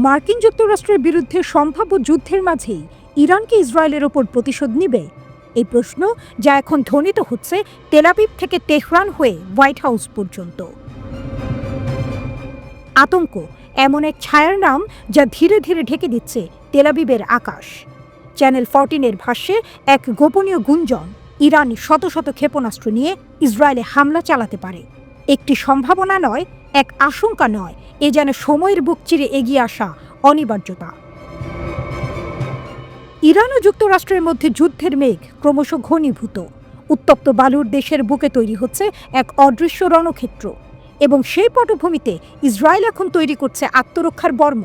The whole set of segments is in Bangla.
মার্কিন যুক্তরাষ্ট্রের বিরুদ্ধে সম্ভাব্য যুদ্ধের মাঝেই ইরান কি ইসরায়েলের ওপর প্রতিশোধ নিবে? এই প্রশ্ন যা এখন ধ্বনিত হচ্ছে তেল আবিব থেকে তেহরান হয়ে হোয়াইট হাউস পর্যন্ত। আতঙ্ক এমন এক ছায়ার নাম যা ধীরে ধীরে ঢেকে দিচ্ছে তেল আবিবের আকাশ। চ্যানেল 14-এর ভাষ্যে এক গোপনীয় গুঞ্জন, ইরান শত শত ক্ষেপণাস্ত্র নিয়ে ইসরায়েলে হামলা চালাতে পারে। একটি সম্ভাবনা নয়, এক আশঙ্কা নয়, এ যেন সময়ের বুক চিরে এগিয়ে আসা অনিবার্যতা। ইরান ও যুক্তরাষ্ট্রের মধ্যে যুদ্ধের মেঘ ক্রমশ ঘনীভূত। উত্তপ্ত বালুর দেশের বুকে তৈরি হচ্ছে এক অদৃশ্য রণক্ষেত্র, এবং সেই পটভূমিতে ইসরায়েল এখন তৈরি করছে আত্মরক্ষার বর্ম।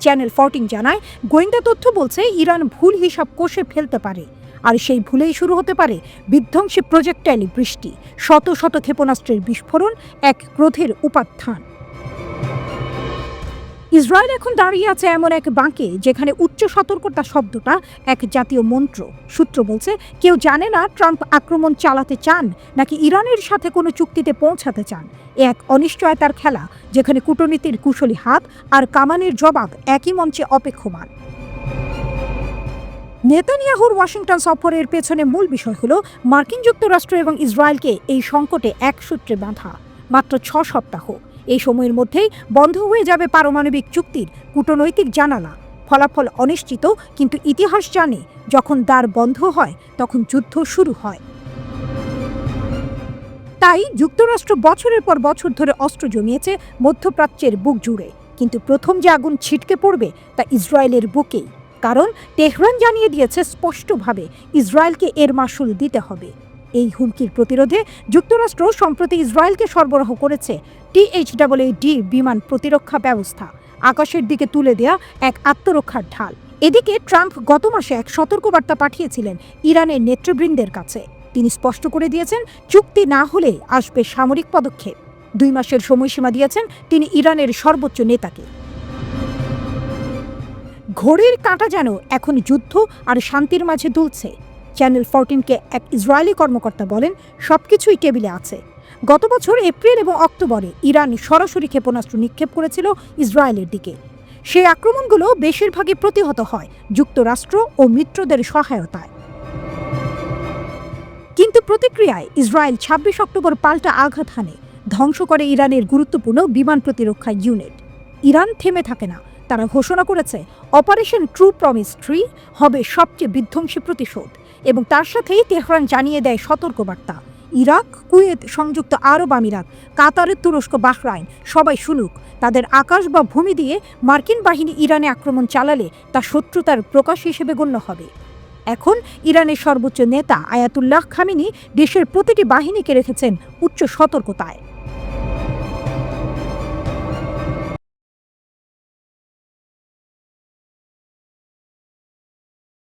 চ্যানেল 14 জানায়, গোয়েন্দা তথ্য বলছে ইরান ভুল হিসাব কষে ফেলতে পারে, আর সেই ভুলেই শুরু হতে পারে বিধ্বংসী প্রজেক্টাইল বৃষ্টি, শত শত ক্ষেপণাস্ত্রের বিস্ফোরণ, এক ক্রোধের উপাত্থান। ইসরায়েল এখন দাঁড়িয়ে আছে এমন এক বাঁকে যেখানে উচ্চ সতর্কতা শব্দটা এক জাতীয় মন্ত্র। সূত্র বলছে, কেউ জানে না ট্রাম্প আক্রমণ চালাতে চান নাকি ইরানের সাথে কোনো চুক্তিতে পৌঁছাতে চান। এ এক অনিশ্চয়তার খেলা যেখানে কূটনীতির কুশলী হাত আর কামানের জবাব একই মঞ্চে অপেক্ষমান। নেতানিয়াহুর ওয়াশিংটন সফরের পেছনে মূল বিষয় হলো মার্কিন যুক্তরাষ্ট্র এবং ইসরায়েলকে এই সংকটে এক সূত্রে বাঁধা। মাত্র 6 সপ্তাহ, এই সময়ের মধ্যেই বন্ধ হয়ে যাবে পারমাণবিক চুক্তির কূটনৈতিক জানালা। ফলাফল অনিশ্চিত, কিন্তু ইতিহাস জানে যখন দ্বার বন্ধ হয় তখন যুদ্ধ শুরু হয়। তাই যুক্তরাষ্ট্র বছরের পর বছর ধরে অস্ত্র জমিয়েছে মধ্যপ্রাচ্যের বুক জুড়ে, কিন্তু প্রথম যে আগুন ছিটকে পড়বে তা ইসরায়েলের বুকেই। কারণ তেহরান জানিয়ে দিয়েছে স্পষ্টভাবে, ইসরায়েলকে এর মাসুল দিতে হবে। এই হুমকির প্রতিরোধে যুক্তরাষ্ট্র সম্প্রতি ইসরায়েলকে সরবরাহ করেছে THAAD বিমান প্রতিরক্ষা ব্যবস্থা, আকাশের দিকে তুলে দেয়া এক আত্মরক্ষার ঢাল। এদিকে ট্রাম্প গত মাসে এক সতর্কবার্তা পাঠিয়েছিলেন ইরানের নেতৃবৃন্দের কাছে। তিনি স্পষ্ট করে দিয়েছেন, চুক্তি না হলে আসবে সামরিক পদক্ষেপ। 2 মাসের সময়সীমা দিয়েছেন তিনি ইরানের সর্বোচ্চ নেতাকে। ঘড়ির কাঁটা যেন এখন যুদ্ধ আর শান্তির মাঝে দুলছে। চ্যানেল 14-কে এক ইসরায়েলি কর্মকর্তা বলেন, সবকিছুই টেবিলে আছে। গত বছর এপ্রিল এবং অক্টোবরে ইরান সরাসরি ক্ষেপণাস্ত্র নিক্ষেপ করেছিল ইসরায়েলের দিকে। সেই আক্রমণগুলো বেশিরভাগই প্রতিহত হয় যুক্তরাষ্ট্র ও মিত্রদের সহায়তায়। কিন্তু প্রতিক্রিয়ায় ইসরায়েল 26 অক্টোবর পাল্টা আঘাত হানে, ধ্বংস করে ইরানের গুরুত্বপূর্ণ বিমান প্রতিরক্ষা ইউনিট। ইরান থেমে থাকে না, তারা ঘোষণা করেছে অপারেশন ট্রু প্রমিস 3 হবে সবচেয়ে বিধ্বংসী প্রতিশোধ, এবং তার সাথেই তেহরান জানিয়ে দেয় সতর্কবার্তা, ইরাক, কুয়েত, সংযুক্ত আরব আমিরাত, কাতার, তুরস্ক, বাহরাইন সবাই শুনুক, তাদের আকাশ বা ভূমি দিয়ে মার্কিন বাহিনী ইরানে আক্রমণ চালালে তা শত্রুতার প্রকাশ হিসেবে গণ্য হবে। এখন ইরানের সর্বোচ্চ নেতা আয়াতুল্লাহ খামেনি দেশের প্রতিটি বাহিনীকে রেখেছেন উচ্চ সতর্কতায়।